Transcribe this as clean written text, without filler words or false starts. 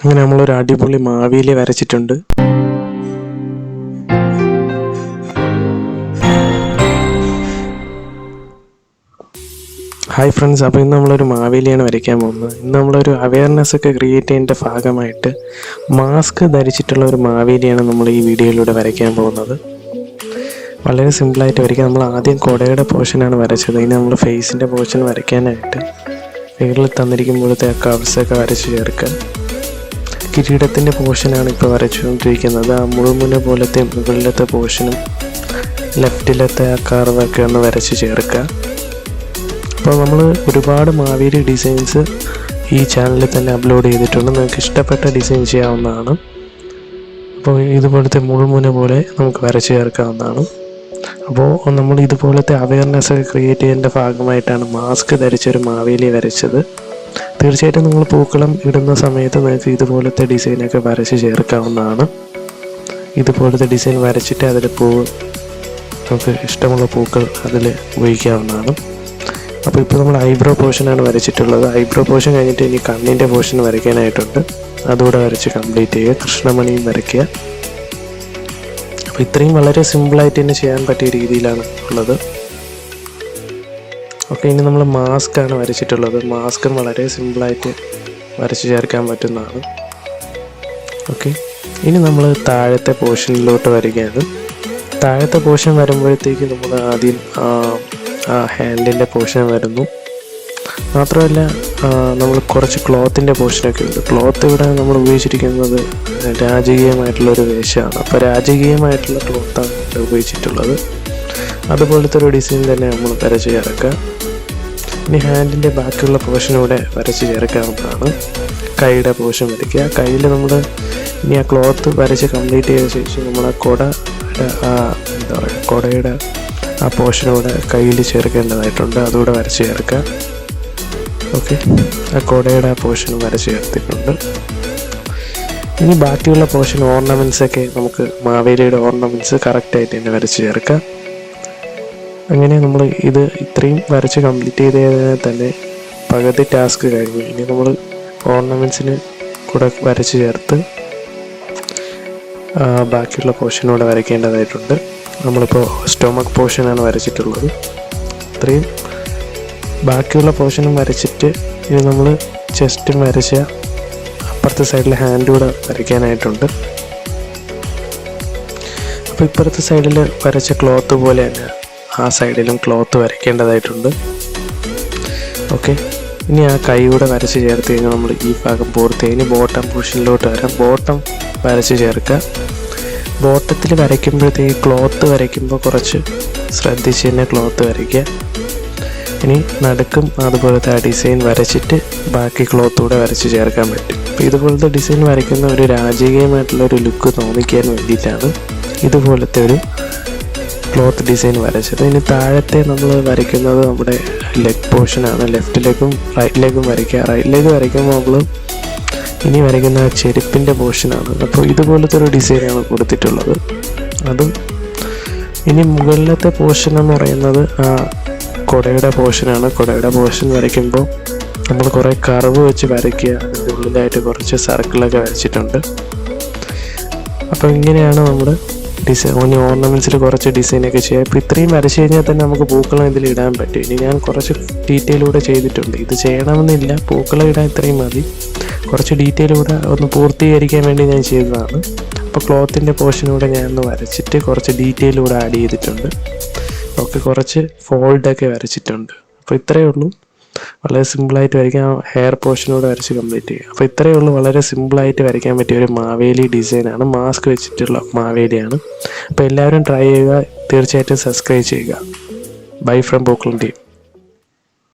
അങ്ങനെ നമ്മളൊരു അടിപൊളി മാവേലി വരച്ചിട്ടുണ്ട്. ഹായ് ഫ്രണ്ട്സ്, അപ്പോൾ ഇന്ന് നമ്മളൊരു മാവേലിയാണ് വരയ്ക്കാൻ പോകുന്നത്. ഇന്ന് നമ്മളൊരു അവയർനെസ് ഒക്കെ ക്രിയേറ്റ് ചെയ്യുന്നതിൻ്റെ ഭാഗമായിട്ട് മാസ്ക് ധരിച്ചിട്ടുള്ള ഒരു മാവേലിയാണ് നമ്മൾ ഈ വീഡിയോയിലൂടെ വരയ്ക്കാൻ പോകുന്നത്. വളരെ സിമ്പിളായിട്ട് വരയ്ക്കാം. നമ്മൾ ആദ്യം കുടയുടെ പോർഷനാണ് വരച്ചത്. ഇനി നമ്മൾ ഫേസിൻ്റെ പോർഷൻ വരയ്ക്കാനായിട്ട് മുകളിൽ തന്നിരിക്കുമ്പോഴത്തെ ആ കർവ്സൊക്കെ വരച്ച് ചേർക്കുക. കിരീടത്തിൻ്റെ പോർഷനാണ് ഇപ്പോൾ വരച്ചുകൊണ്ടിരിക്കുന്നത്. ആ മുഴുമുന പോലത്തെ മുകളിലത്തെ പോർഷനും ലെഫ്റ്റിലത്തെ ആ കർവൊക്കെ ഒന്ന് വരച്ച് ചേർക്കുക. അപ്പോൾ നമ്മൾ ഒരുപാട് മാവേലി ഡിസൈൻസ് ഈ ചാനലിൽ തന്നെ അപ്ലോഡ് ചെയ്തിട്ടുണ്ട്. നിങ്ങൾക്ക് ഇഷ്ടപ്പെട്ട ഡിസൈൻ ചെയ്യാവുന്നതാണ്. അപ്പോൾ ഇതുപോലത്തെ മുഴുമുന പോലെ നമുക്ക് വരച്ച് ചേർക്കാവുന്നതാണ്. അപ്പോൾ നമ്മൾ ഇതുപോലത്തെ അവയർനെസ് ഒക്കെ ക്രിയേറ്റ് ചെയ്യുന്നതിൻ്റെ ഭാഗമായിട്ടാണ് മാസ്ക് ധരിച്ചൊരു മാവേലി വരച്ചത്. തീർച്ചയായിട്ടും നിങ്ങൾ പൂക്കളം ഇടുന്ന സമയത്ത് നിങ്ങൾക്ക് ഇതുപോലത്തെ ഡിസൈനൊക്കെ വരച്ച് ചേർക്കാവുന്നതാണ്. ഇതുപോലത്തെ ഡിസൈൻ വരച്ചിട്ട് അതിൽ പൂവ് നമുക്ക് ഇഷ്ടമുള്ള പൂക്കൾ അതിൽ ഉപയോഗിക്കാവുന്നതാണ്. അപ്പോൾ ഇപ്പോൾ നമ്മൾ ഐബ്രോ പോർഷനാണ് വരച്ചിട്ടുള്ളത്. ഐബ്രോ പോർഷൻ കഴിഞ്ഞിട്ട് ഇനി കണ്ണിൻ്റെ പോർഷൻ വരയ്ക്കാനായിട്ടുണ്ട്. അതുകൂടെ വരച്ച് കംപ്ലീറ്റ് ചെയ്യുക. കൃഷ്ണമണിയും വരയ്ക്കുക. അപ്പോൾ ഇത്രയും വളരെ സിമ്പിളായിട്ട് തന്നെ ചെയ്യാൻ പറ്റിയ രീതിയിലാണ് ഉള്ളത്. ഓക്കെ, ഇനി നമ്മൾ മാസ്കാണ് വരച്ചിട്ടുള്ളത്. മാസ്കും വളരെ സിമ്പിളായിട്ട് വരച്ച് ചേർക്കാൻ പറ്റുന്നതാണ്. ഓക്കെ, ഇനി നമ്മൾ താഴത്തെ പോർഷനിലോട്ട് വരികയാണ്. താഴത്തെ പോർഷൻ വരുമ്പോഴത്തേക്ക് നമ്മൾ ആദ്യം ഹാൻഡിൻ്റെ പോർഷൻ വരുന്നു. മാത്രമല്ല നമ്മൾ കുറച്ച് ക്ലോത്തിൻ്റെ പോർഷനൊക്കെ ഉണ്ട്. ക്ലോത്ത് ഇവിടെ നമ്മൾ ഉപയോഗിച്ചിരിക്കുന്നത് രാജകീയമായിട്ടുള്ളൊരു വേഷമാണ്. അപ്പോൾ രാജകീയമായിട്ടുള്ള ക്ലോത്താണ് ഇവിടെ ഉപയോഗിച്ചിട്ടുള്ളത്. അതുപോലത്തെ ഒരു ഡിസൈൻ തന്നെ നമ്മൾ വരച്ച് ചേർക്കുക. ഇനി ഹാൻഡിൻ്റെ ബാക്കിയുള്ള പോർഷനൂടെ വരച്ച് ചേർക്കാവുന്നതാണ്. കൈയുടെ പോർഷൻ വരയ്ക്കുക. കയ്യിൽ നമ്മൾ ഇനി ആ ക്ലോത്ത് വരച്ച് കംപ്ലീറ്റ് ചെയ്ത ശേഷം നമ്മൾ ആ കുടയുടെ ആ പോർഷനൂടെ കയ്യിൽ ചേർക്കേണ്ടതായിട്ടുണ്ട്. അതുകൂടെ വരച്ച് ചേർക്കുക. ഓക്കെ, ആ കുടയുടെ ആ പോർഷൻ വരച്ച് ചേർത്തിട്ടുണ്ട്. ഇനി ബാക്കിയുള്ള പോർഷൻ ഓർണമെൻറ്റ്സൊക്കെ നമുക്ക് മാവേലിയുടെ ഓർണമെൻറ്റ്സ് കറക്റ്റായിട്ട് തന്നെ വരച്ച് ചേർക്കാം. അങ്ങനെ നമ്മൾ ഇത് ഇത്രയും വരച്ച് കംപ്ലീറ്റ് ചെയ്തതിനാൽ തന്നെ പകുതി ടാസ്ക് കഴിഞ്ഞു. ഇനി നമ്മൾ ഓർണമെൻറ്റ്സിന് കൂടെ വരച്ച് ചേർത്ത് ബാക്കിയുള്ള പോർഷനോടെ വരയ്ക്കേണ്ടതായിട്ടുണ്ട്. നമ്മളിപ്പോൾ സ്റ്റൊമക്ക് പോർഷനാണ് വരച്ചിട്ടുള്ളത്. ഇത്രയും ബാക്കിയുള്ള പോർഷനും വരച്ചിട്ട് ഇനി നമ്മൾ ചെസ്റ്റും വരച്ച അപ്പുറത്തെ സൈഡിൽ ഹാൻഡ് കൂടെ വരയ്ക്കാനായിട്ടുണ്ട്. അപ്പോൾ ഇപ്പുറത്തെ സൈഡിൽ വരച്ച ക്ലോത്ത് പോലെ തന്നെ ആ സൈഡിലും ക്ലോത്ത് വരയ്ക്കേണ്ടതായിട്ടുണ്ട്. ഓക്കെ, ഇനി ആ കൈ കൂടെ വരച്ച് ചേർത്ത് കഴിഞ്ഞാൽ നമ്മൾ ഈ ഭാഗം പൂർത്തിയായി. ഇനി ബോട്ടം പോർഷനിലോട്ട് വരാം. ബോട്ടം വരച്ച് ചേർക്കുക. ബോട്ടത്തിൽ വരയ്ക്കുമ്പോഴത്തേക്ക് ക്ലോത്ത് വരയ്ക്കുമ്പോൾ കുറച്ച് ശ്രദ്ധിച്ച് തന്നെ ക്ലോത്ത് വരയ്ക്കുക. ഇനി നടുക്കും അതുപോലത്തെ ആ ഡിസൈൻ വരച്ചിട്ട് ബാക്കി ക്ലോത്ത് കൂടെ വരച്ച് ചേർക്കാൻ പറ്റും. അപ്പോൾ ഇതുപോലത്തെ ഡിസൈൻ വരയ്ക്കുന്ന ഒരു രാജകീയമായിട്ടുള്ളൊരു ലുക്ക് തോന്നിക്കാൻ വേണ്ടിയിട്ടാണ് ഇതുപോലത്തെ ഒരു ക്ലോത്ത് ഡിസൈൻ വരച്ചത്. ഇനി താഴത്തെ നമ്മൾ വരയ്ക്കുന്നത് നമ്മുടെ ലെഗ് പോർഷനാണ്. ലെഫ്റ്റ് ലെഗും റൈറ്റ് ലെഗും വരയ്ക്കുക. റൈറ്റ് ലെഗ് വരയ്ക്കുമ്പോൾ നമ്മൾ ഇനി വരയ്ക്കുന്ന ചെരുപ്പിൻ്റെ പോർഷനാണ്. അപ്പോൾ ഇതുപോലത്തെ ഒരു ഡിസൈനാണ് കൊടുത്തിട്ടുള്ളത്. അതും ഇനി മുകളിലത്തെ പോർഷൻ എന്ന് പറയുന്നത് ആ കുടയുടെ പോർഷനാണ്. കുടയുടെ പോർഷൻ വരയ്ക്കുമ്പോൾ നമ്മൾ കുറേ കർവ് വെച്ച് വരയ്ക്കുക. അതിൻ്റെ ഉള്ളിലായിട്ട് കുറച്ച് സർക്കിളൊക്കെ വരച്ചിട്ടുണ്ട്. അപ്പോൾ ഇങ്ങനെയാണ് നമ്മുടെ ഡിസൈൻ. ഓർണമെൻറ്റ്സിൽ കുറച്ച് ഡിസൈനൊക്കെ ചെയ്യാം. ഇപ്പോൾ ഇത്രയും വരച്ച് കഴിഞ്ഞാൽ തന്നെ നമുക്ക് പൂക്കളം ഇതിൽ ഇടാൻ പറ്റും. ഇനി ഞാൻ കുറച്ച് ഡീറ്റെയിലൂടെ ചെയ്തിട്ടുണ്ട്. ഇത് ചെയ്യണമെന്നില്ല, പൂക്കളം ഇടാൻ ഇത്രയും മതി. കുറച്ച് ഡീറ്റെയിലൂടെ ഒന്ന് പൂർത്തീകരിക്കാൻ വേണ്ടി ഞാൻ ചെയ്തതാണ്. അപ്പോൾ ക്ലോത്തിൻ്റെ പോർഷനൂടെ ഞാൻ ഒന്ന് വരച്ചിട്ട് കുറച്ച് ഡീറ്റെയിലൂടെ ആഡ് ചെയ്തിട്ടുണ്ട്. ഓക്കെ, കുറച്ച് ഫോൾഡൊക്കെ വരച്ചിട്ടുണ്ട്. അപ്പോൾ ഇത്രയേ ഉള്ളൂ. വളരെ സിമ്പിളായിട്ട് വരയ്ക്കാൻ. ഹെയർ പോർഷനോട് വരച്ച് കംപ്ലീറ്റ് ചെയ്യുക. അപ്പോൾ ഇത്രയേ ഉള്ളൂ. വളരെ സിമ്പിളായിട്ട് വരയ്ക്കാൻ പറ്റിയ ഒരു മാവേലി ഡിസൈനാണ്. മാസ്ക് വെച്ചിട്ടുള്ള മാവേലിയാണ്. അപ്പോൾ എല്ലാവരും ട്രൈ ചെയ്യുക. തീർച്ചയായിട്ടും സബ്സ്ക്രൈബ് ചെയ്യുക. ബൈ ഫ്രം പൂക്കളം ടീം.